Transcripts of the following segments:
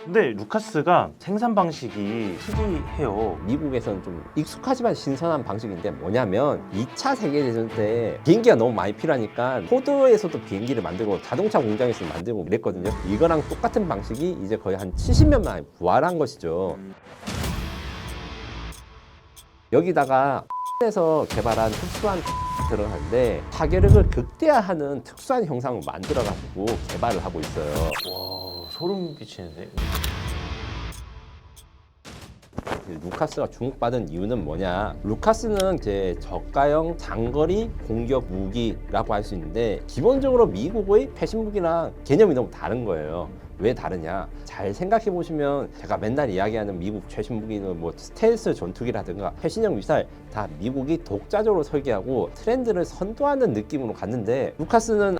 근데 루카스가 생산 방식이 특이해요. 미국에서는 좀 익숙하지만 신선한 방식인데 뭐냐면 2차 세계대전 때 비행기가 너무 많이 필요하니까 포드에서도 비행기를 만들고 자동차 공장에서 만들고 그랬거든요. 이거랑 똑같은 방식이 이제 거의 한 70년 만에 부활한 것이죠. 여기다가 에서 개발한 특수한 들어가는데 타격을 극대화하는 특수한 형상을 만들어 가지고 개발을 하고 있어요. 와, 소름 끼치는데. 루카스가 주목받은 이유는 뭐냐? 루카스는 이제 저가형 장거리 공격 무기라고 할 수 있는데 기본적으로 미국의 최신 무기랑 개념이 너무 다른 거예요. 왜 다르냐? 잘 생각해 보시면 제가 맨날 이야기하는 미국 최신 무기는 뭐 스텔스 전투기라든가 최신형 미사일 다 미국이 독자적으로 설계하고 트렌드를 선도하는 느낌으로 갔는데 루카스는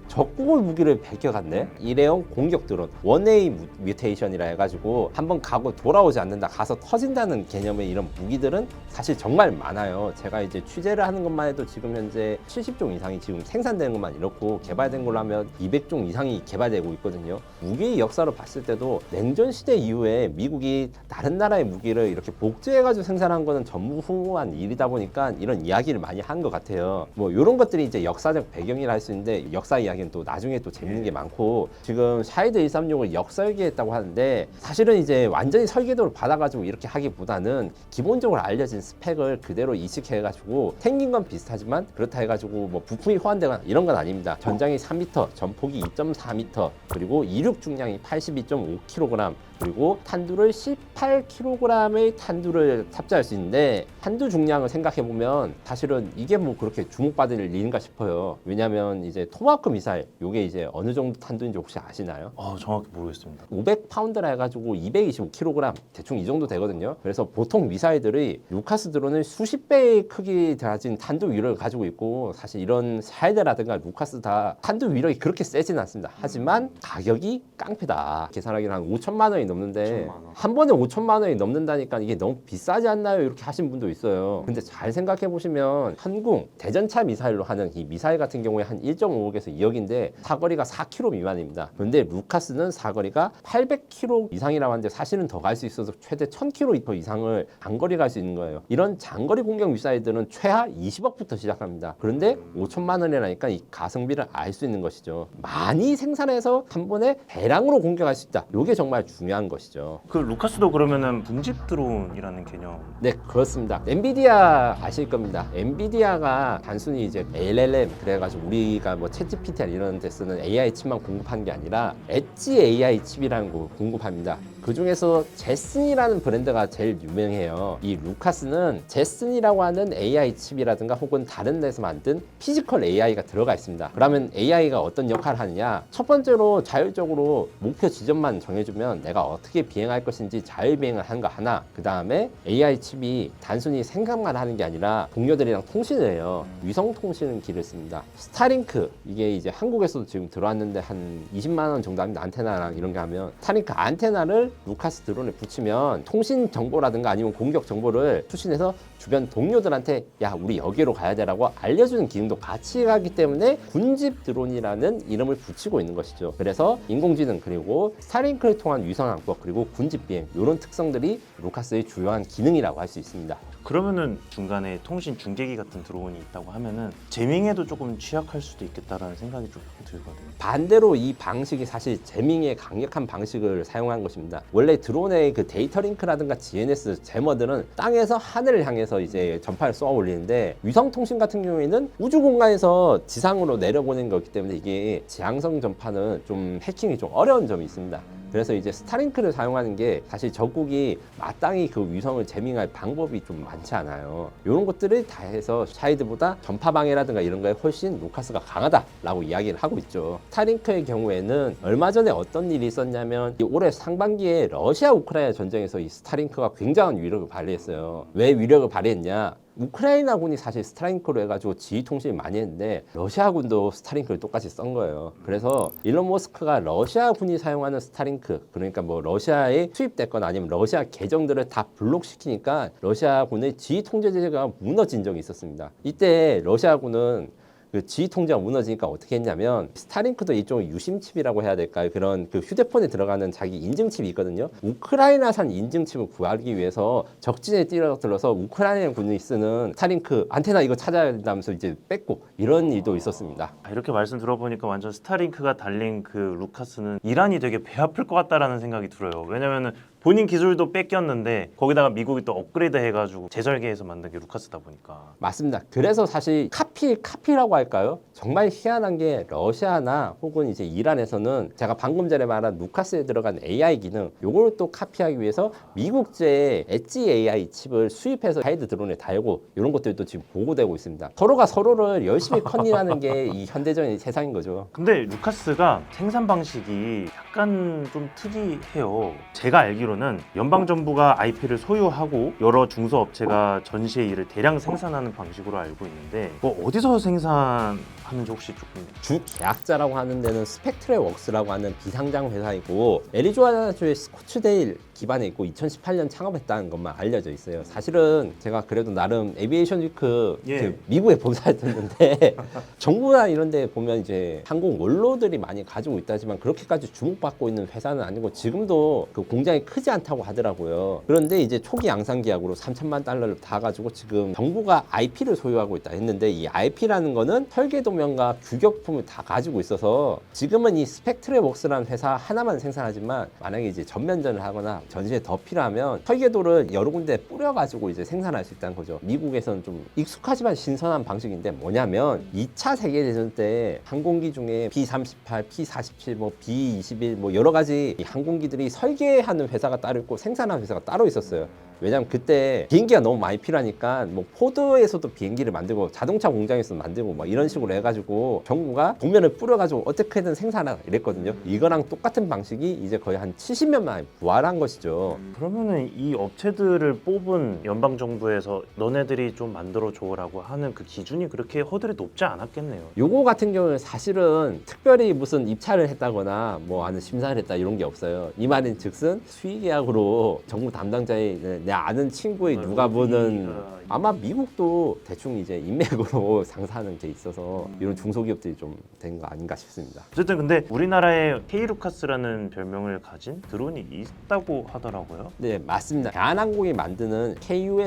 적국의 무기를 베껴갔네. 일회용 공격 드론 원웨이 뮤테이션이라 해가지고 한번 가고 돌아오지 않는다, 가서 터진다는 개념의 이런 무기들은 사실 정말 많아요. 제가 이제 취재를 하는 것만 해도 지금 현재 70종 이상이 지금 생산되는 것만 이렇고 개발된 걸로 하면 200종 이상이 개발되고 있거든요. 무기의 역사로 봤을 때도 냉전 시대 이후에 미국이 다른 나라의 무기를 이렇게 복제해가지고 생산한 거는 전무후무한 일이다 보니까 이런 이야기를 많이 한 것 같아요. 뭐 이런 것들이 이제 역사적 배경이라 할 수 있는데 역사 이야기 또 나중에 또 재밌는 게 많고, 지금 샤이드 136을 역설계했다고 하는데 사실은 이제 완전히 설계도를 받아가지고 이렇게 하기보다는 기본적으로 알려진 스펙을 그대로 이식해가지고 생긴 건 비슷하지만 그렇다 해가지고 뭐 부품이 호환되거나 이런 건 아닙니다. 전장이 3m, 전폭이 2.4m, 그리고 이륙 중량이 82.5kg, 그리고 탄두를 18kg의 탄두를 탑재할 수 있는데 탄두 중량을 생각해 보면 사실은 이게 뭐 그렇게 주목받을 일인가 싶어요. 왜냐면 이제 토마호크 미사일 요게 이제 어느 정도 탄두인지 혹시 아시나요? 정확히 모르겠습니다. 500파운드라 해가지고 225kg 대충 이 정도 되거든요. 그래서 보통 미사일들이 루카스 드론은 수십 배의 크기 가진 탄두 위력을 가지고 있고, 사실 이런 샤이드라든가 루카스 다 탄두 위력이 그렇게 세지는 않습니다. 하지만 가격이 깡패다. 계산하기로 한 5천만 원이 넘는데 5천만 원. 한 번에 5천만 원이 넘는다니까 이게 너무 비싸지 않나요? 이렇게 하신 분도 있어요. 근데 잘 생각해 보시면 한궁 대전차 미사일로 하는 이 미사일 같은 경우에 한 1.5억에서 2억인데 사거리가 4km 미만입니다. 그런데 루카스는 사거리가 800km 이상이라고 하는데 사실은 더 갈 수 있어서 최대 1000km 이상을 장거리 갈 수 있는 거예요. 이런 장거리 공격 미사일들은 최하 20억부터 시작합니다. 그런데 5천만 원이라니까 이 가성비를 알 수 있는 것이죠. 많이 생산해서 한 번에 대량으로 공격할 수 있다. 이게 정말 중요한 것이죠. 그 루카스도 그러면은 분집 드론이라는 개념. 네, 그렇습니다. 엔비디아 아실 겁니다. 엔비디아가 단순히 이제 LLM 그래가지고 우리가 뭐 챗GPT 이런 데 쓰는 AI 칩만 공급한 게 아니라 엣지 AI 칩이라는 거 공급합니다. 그 중에서 제슨이라는 브랜드가 제일 유명해요. 이 루카스는 제슨이라고 하는 AI 칩이라든가 혹은 다른 데서 만든 피지컬 AI가 들어가 있습니다. 그러면 AI가 어떤 역할을 하느냐? 첫 번째로 자율적으로 목표 지점만 정해주면 내가 어떻게 비행할 것인지 자율 비행을 하는 거 하나. 그 다음에 AI 칩이 단순히 생각만 하는 게 아니라 동료들이랑 통신을 해요. 위성 통신 기를 씁니다. 스타링크, 이게 이제 한국에서도 지금 들어왔는데 한 20만 원 정도 합니다. 안테나랑 이런 게 하면 스타링크 안테나를 루카스 드론에 붙이면 통신 정보라든가 아니면 공격 정보를 수신해서 주변 동료들한테 야 우리 여기로 가야 되라고 알려주는 기능도 같이 가기 때문에 군집 드론이라는 이름을 붙이고 있는 것이죠. 그래서 인공지능 그리고 스타링크를 통한 위성 항법 그리고 군집 비행 이런 특성들이 루카스의 주요한 기능이라고 할 수 있습니다. 그러면은 중간에 통신 중계기 같은 드론이 있다고 하면은 제밍에도 조금 취약할 수도 있겠다라는 생각이 좀 들거든요. 반대로 이 방식이 사실 제밍의 강력한 방식을 사용한 것입니다. 원래 드론의 그 데이터 링크라든가 GNS 제머들은 땅에서 하늘을 향해서 이제 전파를 쏘아 올리는데 위성 통신 같은 경우에는 우주 공간에서 지상으로 내려보낸 거기 때문에 이게 지향성 전파는 좀 해킹이 좀 어려운 점이 있습니다. 그래서 이제 스타링크를 사용하는 게 사실 적국이 마땅히 그 위성을 제밍할 방법이 좀 많지 않아요. 이런 것들을 다 해서 샤이드보다 전파 방해라든가 이런 거에 훨씬 루카스가 강하다라고 이야기를 하고 있죠. 스타링크의 경우에는 얼마 전에 어떤 일이 있었냐면 올해 상반기에 러시아 우크라이나 전쟁에서 이 스타링크가 굉장한 위력을 발휘했어요. 왜 위력을 발휘했냐? 우크라이나군이 사실 스타링크로 해가지고 지휘 통신을 많이 했는데 러시아군도 스타링크를 똑같이 쓴 거예요. 그래서 일론 머스크가 러시아군이 사용하는 스타링크, 그러니까 뭐 러시아에 투입됐거나 아니면 러시아 계정들을 다 블록시키니까 러시아군의 지휘 통제제가 무너진 적이 있었습니다. 이때 러시아군은 그 지휘 통제가 무너지니까 어떻게 했냐면 스타링크도 일종의 유심칩이라고 해야 될까요? 그런 그 휴대폰에 들어가는 자기 인증칩이 있거든요. 우크라이나산 인증칩을 구하기 위해서 적진에 뛰어들어서 우크라이나 군이 쓰는 스타링크 안테나 이거 찾아야 된다면서 이제 뺏고 이런 일도 있었습니다. 이렇게 말씀 들어보니까 완전 스타링크가 달린 그 루카스는 이란이 되게 배 아플 것 같다라는 생각이 들어요. 왜냐면은 본인 기술도 뺏겼는데 거기다가 미국이 또 업그레이드 해가지고 재설계해서 만든 게 루카스다 보니까. 맞습니다. 그래서 사실 카피라고 할까요? 정말 희한한 게 러시아나 혹은 이제 이란에서는 제가 방금 전에 말한 루카스에 들어간 AI 기능 요걸 또 카피하기 위해서 미국제 엣지 AI 칩을 수입해서 하이드 드론에 달고 이런 것들도 지금 보고되고 있습니다. 서로가 서로를 열심히 컨닝하는 게 이 현대적인 세상인 거죠. 근데 루카스가 생산 방식이 약간 좀 특이해요. 제가 알기로는 연방정부가 IP를 소유하고 여러 중소업체가 전시에 이를 대량 생산하는 방식으로 알고 있는데 뭐 어디서 생산하는지 혹시 조금. 주 계약자라고 하는 데는 스펙트레웍스라고 하는 비상장 회사이고 애리조나주의 스코츠데일 기반에 있고 2018년 창업했다는 것만 알려져 있어요. 사실은 제가 그래도 나름 에비에이션 위크 예. 미국에 봉사했었는데 정부나 이런 데 보면 이제 항공 원로들이 많이 가지고 있다지만 그렇게까지 주목받고 있는 회사는 아니고 지금도 그 공장이 크지 않다고 하더라고요. 그런데 이제 초기 양산 계약으로 3천만 달러를 다 가지고 지금 정부가 IP를 소유하고 있다 했는데 이 IP라는 거는 설계 도면과 규격품을 다 가지고 있어서 지금은 이 스펙트레웍스라는 회사 하나만 생산하지만 만약에 이제 전면전을 하거나 전시에 더 필요하면 설계도를 여러 군데 뿌려가지고 이제 생산할 수 있다는 거죠. 미국에서는 좀 익숙하지만 신선한 방식인데 뭐냐면 2차 세계대전 때 항공기 중에 B-38, P-47, 뭐 B-21 뭐 여러 가지 이 항공기들이 설계하는 회사가 따로 있고 생산하는 회사가 따로 있었어요. 왜냐면 그때 비행기가 너무 많이 필요하니까 뭐 포드에서도 비행기를 만들고 자동차 공장에서 만들고 막 이런 식으로 해가지고 정부가 도면을 뿌려가지고 어떻게든 생산하라 이랬거든요. 이거랑 똑같은 방식이 이제 거의 한 70년 만에 부활한 것이죠. 그러면은 이 업체들을 뽑은 연방정부에서 너네들이 좀 만들어줘라고 하는 그 기준이 그렇게 허들이 높지 않았겠네요. 요거 같은 경우는 사실은 특별히 무슨 입찰을 했다거나 뭐 아는 심사를 했다 이런 게 없어요. 이 말인 즉슨 수의계약으로 정부 담당자의 내 아는 친구의 누가 보는 아마 미국도 대충 이제 인맥으로 상사하는 게 있어서 이런 중소기업들이 좀 된 거 아닌가 싶습니다. 어쨌든 근데 우리나라에 K루카스라는 별명을 가진 드론이 있다고 하더라고요. 네, 맞습니다. 대한항공이 만드는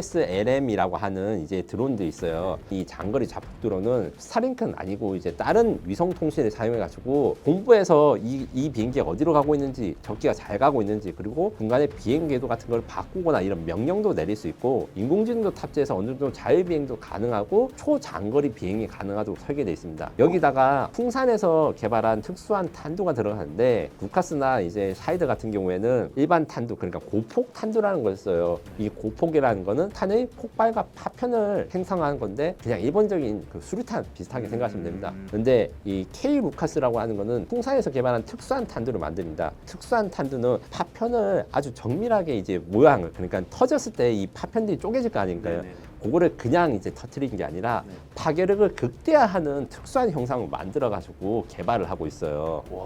KUSLM이라고 하는 이제 드론도 있어요. 이 장거리 자폭 드론은 스타링크는 아니고 이제 다른 위성 통신을 사용해 가지고 본부에서 이 비행기가 어디로 가고 있는지 적기가 잘 가고 있는지 그리고 중간에 비행 궤도 같은 걸 바꾸거나 이런 명령도 내릴 수 있고 인공지능도 탑재해서 어느 정도 자율비행도 가능하고 초장거리 비행이 가능하도록 설계되어 있습니다. 여기다가 풍산에서 개발한 특수한 탄두가 들어가는데 루카스나 이제 샤이드 같은 경우에는 일반 탄두 그러니까 고폭 탄두라는 걸 써요. 이 고폭이라는 거는 탄의 폭발과 파편을 생성하는 건데 그냥 일반적인 그 수류탄 비슷하게 생각하시면 됩니다. 근데 이 K 루카스라고 하는 거는 풍산에서 개발한 특수한 탄두를 만듭니다. 특수한 탄두는 파편을 아주 정밀하게 이제 모양을 그러니까 터졌을 때 이 파편들이 쪼개질 거 아닌가요? 네네. 그거를 그냥 이제 터트리는 게 아니라 네. 파괴력을 극대화하는 특수한 형상을 만들어 가지고 개발을 하고 있어요. 와,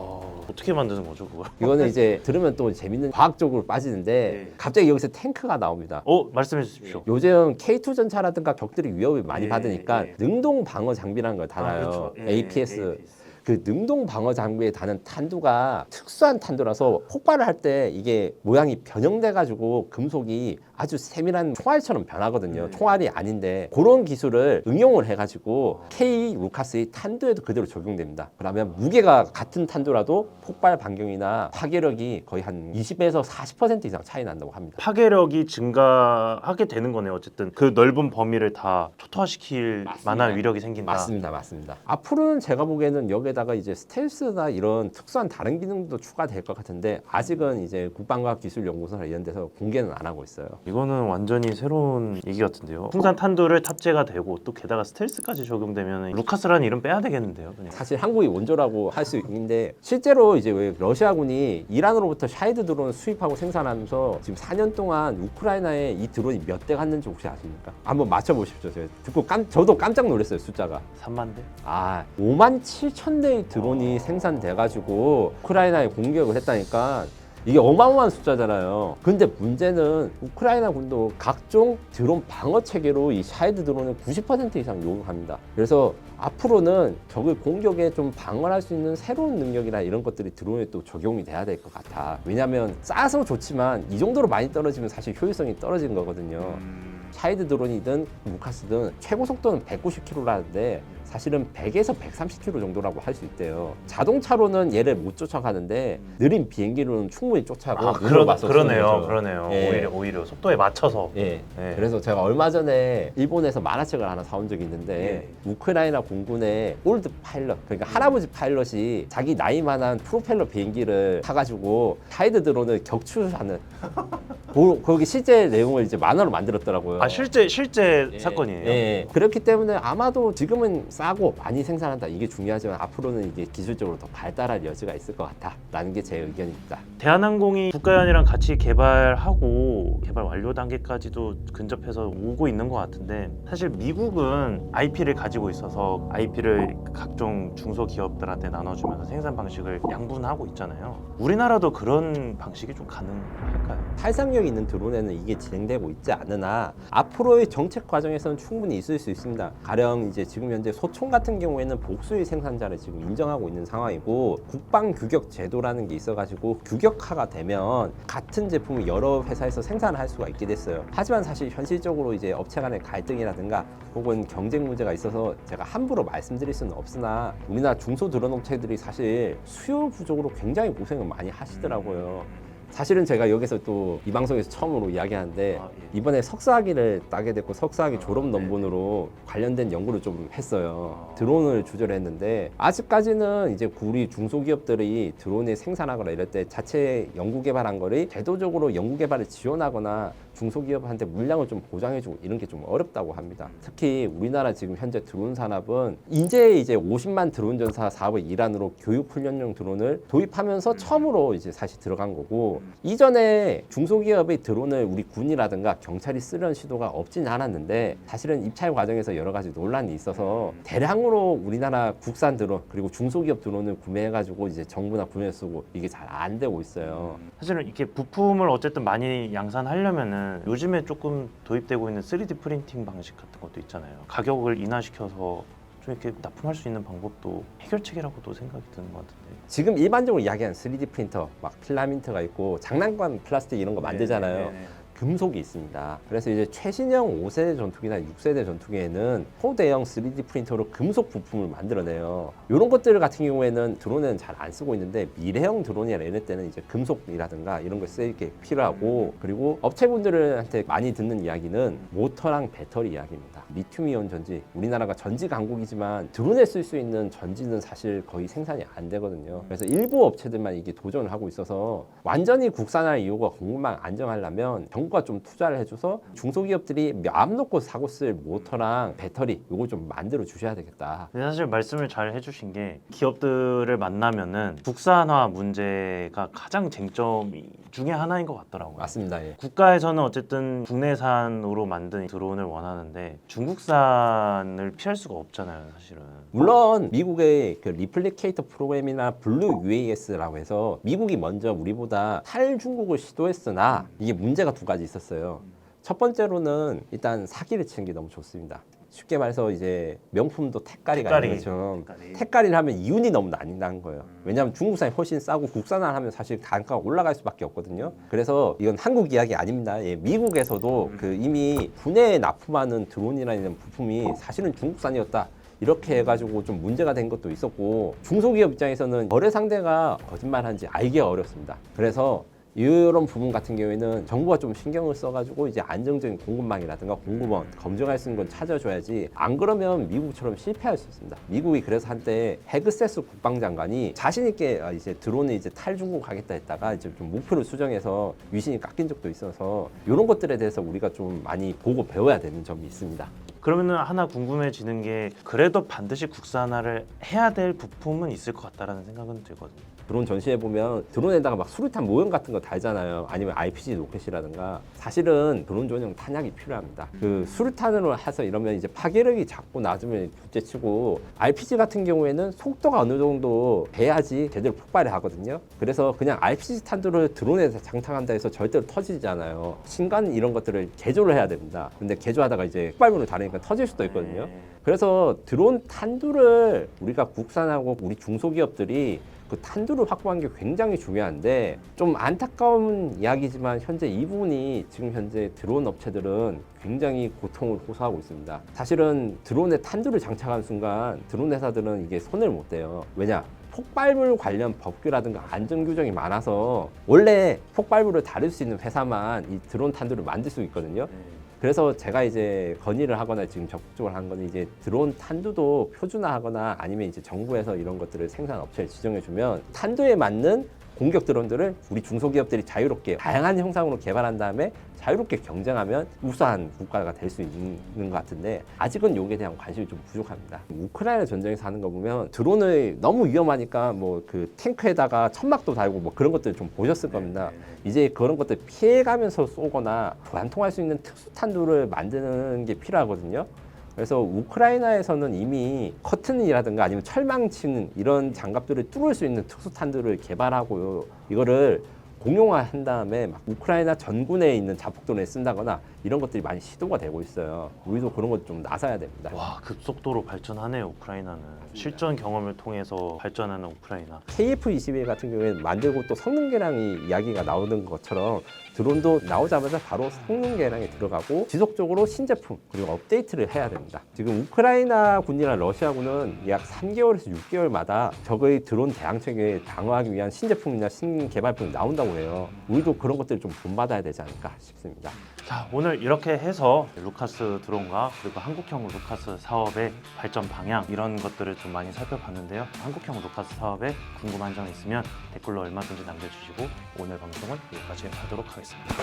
어떻게 만드는 거죠 그걸? 이거는 이제 들으면 또 재밌는 과학적으로 빠지는데 네. 갑자기 여기서 탱크가 나옵니다. 말씀해 주십시오. 요즘 K2 전차라든가 격들이 위협을 많이 예, 받으니까 예. 능동 방어 장비라는 걸 달아요. 그렇죠. 예, APS. 그 능동 방어 장비에 다는 탄두가 특수한 탄두라서 폭발을 할 때 이게 모양이 변형돼 가지고 금속이 아주 세밀한 총알처럼 변하거든요. 총알이 아닌데 그런 기술을 응용을 해가지고 K 루카스의 탄두에도 그대로 적용됩니다. 그러면 무게가 같은 탄두라도 폭발 반경이나 파괴력이 거의 한 20에서 40% 이상 차이 난다고 합니다. 파괴력이 증가하게 되는 거네요. 어쨌든 그 넓은 범위를 다 초토화시킬 맞습니다. 만한 위력이 생긴다. 맞습니다. 앞으로는 제가 보기에는 여기에다가 이제 스텔스나 이런 특수한 다른 기능도 추가될 것 같은데 아직은 이제 국방과학기술연구소나 이런 데서 공개는 안 하고 있어요. 이거는 완전히 새로운 얘기 같은데요. 풍산 탄두를 탑재가 되고 또 게다가 스텔스까지 적용되면 루카스라는 이름 빼야 되겠는데요. 그냥. 사실 한국이 원조라고 할 수 있는데 실제로 이제 왜 러시아군이 이란으로부터 샤이드 드론을 수입하고 생산하면서 지금 4년 동안 우크라이나에 이 드론이 몇 대 갔는지 혹시 아십니까? 한번 맞춰보십시오. 제가 듣고 저도 깜짝 놀랐어요. 숫자가. 3만 대? 5만 7천 대의 드론이 생산돼가지고 우크라이나에 공격을 했다니까 이게 어마어마한 숫자잖아요. 근데 문제는 우크라이나 군도 각종 드론 방어 체계로 이 샤헤드 드론을 90% 이상 요구합니다. 그래서 앞으로는 적의 공격에 좀 방어할 수 있는 새로운 능력이나 이런 것들이 드론에 또 적용이 돼야 될 것 같아. 왜냐하면 싸서 좋지만 이 정도로 많이 떨어지면 사실 효율성이 떨어지는 거거든요. 샤헤드 드론이든 루카스든 최고 속도는 190km라는데 사실은 100에서 130km 정도라고 할 수 있대요. 자동차로는 얘를 못 쫓아가는데 느린 비행기로는 충분히 쫓아가고 그러네요. 예. 오히려 속도에 맞춰서. 예. 예. 그래서 제가 얼마 전에 일본에서 만화책을 하나 사온 적이 있는데 우크라이나 공군의 올드 파일럿, 그러니까 할아버지 파일럿이 자기 나이만한 프로펠러 비행기를 타가지고 샤헤드 드론을 격추하는 거기 실제 내용을 이제 만화로 만들었더라고요. 아 실제 사건이에요. 예. 그렇기 때문에 아마도 지금은 싸고 많이 생산한다, 이게 중요하지만 앞으로는 이게 기술적으로 더 발달할 여지가 있을 것 같다라는 게 제 의견입니다. 대한항공이 국가연이랑 같이 개발하고 개발 완료 단계까지도 근접해서 오고 있는 것 같은데, 사실 미국은 IP를 가지고 있어서 IP를 각종 중소기업들한테 나눠주면서 생산 방식을 양분하고 있잖아요. 우리나라도 그런 방식이 좀 가능할까요? 탈상력이 있는 드론에는 이게 진행되고 있지 않으나 앞으로의 정책 과정에서는 충분히 있을 수 있습니다. 가령 이제 지금 현재 소총 같은 경우에는 복수의 생산자를 지금 인정하고 있는 상황이고, 국방 규격 제도라는 게 있어가지고 규격화가 되면 같은 제품을 여러 회사에서 생산을 할 수가 있게 됐어요. 하지만 사실 현실적으로 이제 업체 간의 갈등이라든가 혹은 경쟁 문제가 있어서 제가 함부로 말씀드릴 수는 없으나 우리나라 중소 드론 업체들이 사실 수요 부족으로 굉장히 고생을 많이 하시더라고요. 사실은 제가 여기서 또 이 방송에서 처음으로 이야기하는데 이번에 석사학위를 따게 됐고 석사학위 졸업 논문으로 관련된 연구를 좀 했어요. 드론을 조절했는데 아직까지는 이제 우리 중소기업들이 드론을 생산하거나 이럴 때 자체 연구 개발한 거를 제도적으로 연구 개발을 지원하거나 중소기업한테 물량을 좀 보장해주고 이런 게 좀 어렵다고 합니다. 특히 우리나라 지금 현재 드론 산업은 이제 50만 드론 전사 사업의 일환으로 교육 훈련용 드론을 도입하면서 처음으로 이제 사실 들어간 거고, 이전에 중소기업의 드론을 우리 군이라든가 경찰이 쓰려는 시도가 없진 않았는데 사실은 입찰 과정에서 여러 가지 논란이 있어서 대량으로 우리나라 국산 드론 그리고 중소기업 드론을 구매해가지고 이제 정부나 군에 쓰고 이게 잘 안 되고 있어요. 사실은 이렇게 부품을 어쨌든 많이 양산하려면은 요즘에 조금 도입되고 있는 3D 프린팅 방식 같은 것도 있잖아요. 가격을 인하시켜서 좀 이렇게 납품할 수 있는 방법도 해결책이라고도 생각이 드는 것 같은데. 지금 일반적으로 이야기하는 3D 프린터 막 필라멘트가 있고 장난감 플라스틱 이런 거 만들잖아요. 네네네. 금속이 있습니다. 그래서 이제 최신형 5세대 전투기나 6세대 전투기에는 초대형 3D 프린터로 금속 부품을 만들어내요. 이런 것들 같은 경우에는 드론에는 잘 안 쓰고 있는데 미래형 드론이나 이럴 때는 이제 금속이라든가 이런 걸 쓸 게 필요하고, 그리고 업체분들한테 많이 듣는 이야기는 모터랑 배터리 이야기입니다. 리튬이온 전지, 우리나라가 전지 강국이지만 드론에 쓸 수 있는 전지는 사실 거의 생산이 안 되거든요. 그래서 일부 업체들만 이게 도전을 하고 있어서 완전히 국산화 이유가 공급망 안정하려면 정부가 좀 투자를 해줘서 중소기업들이 마음 놓고 사고 쓸 모터랑 배터리 요거 좀 만들어 주셔야 되겠다. 근데 사실 말씀을 잘 해주신 게, 기업들을 만나면은 국산화 문제가 가장 쟁점 중에 하나인 것 같더라고요. 맞습니다. 예. 국가에서는 어쨌든 국내산으로 만든 드론을 원하는데 중국산을 피할 수가 없잖아요, 사실은. 물론 미국의 그 리플리케이터 프로그램이나 블루 UAS라고 해서 미국이 먼저 우리보다 탈중국을 시도했으나 이게 문제가 두 가지 있었어요. 첫 번째로는 일단 사기를 치는 게 너무 좋습니다. 쉽게 말해서 이제 명품도 택가리가 있는 것처럼 택가리를 하면 이윤이 너무 나뉜다는 거예요. 왜냐하면 중국산이 훨씬 싸고 국산을 하면 사실 단가가 올라갈 수밖에 없거든요. 그래서 이건 한국 이야기 아닙니다. 예, 미국에서도 그 이미 국내에 납품하는 드론이라는 부품이 사실은 중국산이었다, 이렇게 해가지고 좀 문제가 된 것도 있었고, 중소기업 입장에서는 거래 상대가 거짓말하는지 알기 어렵습니다. 그래서 이런 부분 같은 경우에는 정부가 좀 신경을 써가지고 이제 안정적인 공급망이라든가 공급원 검증할 수 있는 건 찾아줘야지, 안 그러면 미국처럼 실패할 수 있습니다. 미국이 그래서 한때 헤그세스 국방장관이 자신 있게 이제 드론을 이제 탈중국 하겠다 했다가 이제 좀 목표를 수정해서 위신이 깎인 적도 있어서 이런 것들에 대해서 우리가 좀 많이 보고 배워야 되는 점이 있습니다. 그러면은 하나 궁금해지는 게, 그래도 반드시 국산화를 해야 될 부품은 있을 것 같다라는 생각은 들거든요. 드론 전시회 보면 드론에다가 막 수류탄 모형 같은 거 달잖아요. 아니면 RPG 로켓이라든가. 사실은 드론 전용 탄약이 필요합니다. 그 수류탄으로 해서 이러면 이제 파괴력이 작고 낮으면 둘째치고 RPG 같은 경우에는 속도가 어느 정도 돼야지 제대로 폭발을 하거든요. 그래서 그냥 RPG 탄두를 드론에서 장착한다 해서 절대로 터지지 않아요. 신간 이런 것들을 개조를 해야 됩니다. 근데 개조하다가 이제 폭발물을 다르니까 터질 수도 있거든요. 그래서 드론 탄두를 우리가 국산하고 우리 중소기업들이 그 탄두를 확보한 게 굉장히 중요한데 좀 안타까운 이야기지만 현재 이 부분이 지금 현재 드론 업체들은 굉장히 고통을 호소하고 있습니다. 사실은 드론에 탄두를 장착한 순간 드론 회사들은 이게 손을 못 대요. 왜냐? 폭발물 관련 법규라든가 안전 규정이 많아서 원래 폭발물을 다룰 수 있는 회사만 이 드론 탄두를 만들 수 있거든요. 그래서 제가 이제 건의를 하거나 지금 적극적으로 한 거는 이제 드론 탄두도 표준화하거나 아니면 이제 정부에서 이런 것들을 생산 업체에 지정해주면 탄두에 맞는 공격 드론들을 우리 중소기업들이 자유롭게 다양한 형상으로 개발한 다음에 자유롭게 경쟁하면 우수한 국가가 될 수 있는 것 같은데 아직은 여기에 대한 관심이 좀 부족합니다. 우크라이나 전쟁에서 하는 거 보면 드론을 너무 위험하니까 뭐 그 탱크에다가 천막도 달고 뭐 그런 것들 좀 보셨을 겁니다. 이제 그런 것들 피해가면서 쏘거나 관통할 수 있는 특수탄두를 만드는 게 필요하거든요. 그래서 우크라이나에서는 이미 커튼이라든가 아니면 철망치는 이런 장갑들을 뚫을 수 있는 특수탄두를 개발하고요. 이거를 공용화한 다음에 막 우크라이나 전군에 있는 자폭도로에 쓴다거나 이런 것들이 많이 시도가 되고 있어요. 우리도 그런 것 좀 나서야 됩니다. 와, 급속도로 발전하네요, 우크라이나는. 실전 경험을 통해서 발전하는 우크라이나. KF-21 같은 경우에는 만들고 또 성능 개량이 이야기가 나오는 것처럼 드론도 나오자마자 바로 성능 개량에 들어가고 지속적으로 신제품 그리고 업데이트를 해야 됩니다. 지금 우크라이나 군이나 러시아군은 약 3개월에서 6개월마다 적의 드론 대항체계에 방어하기 위한 신제품이나 신개발품이 나온다고 해요. 우리도 그런 것들을 좀 본받아야 되지 않을까 싶습니다. 자, 오늘 이렇게 해서 루카스 드론과 그리고 한국형 루카스 사업의 발전 방향 이런 것들을 좀 많이 살펴봤는데요. 한국형 루카스 사업에 궁금한 점 있으면 댓글로 얼마든지 남겨주시고 오늘 방송은 여기까지 하도록 하겠습니다.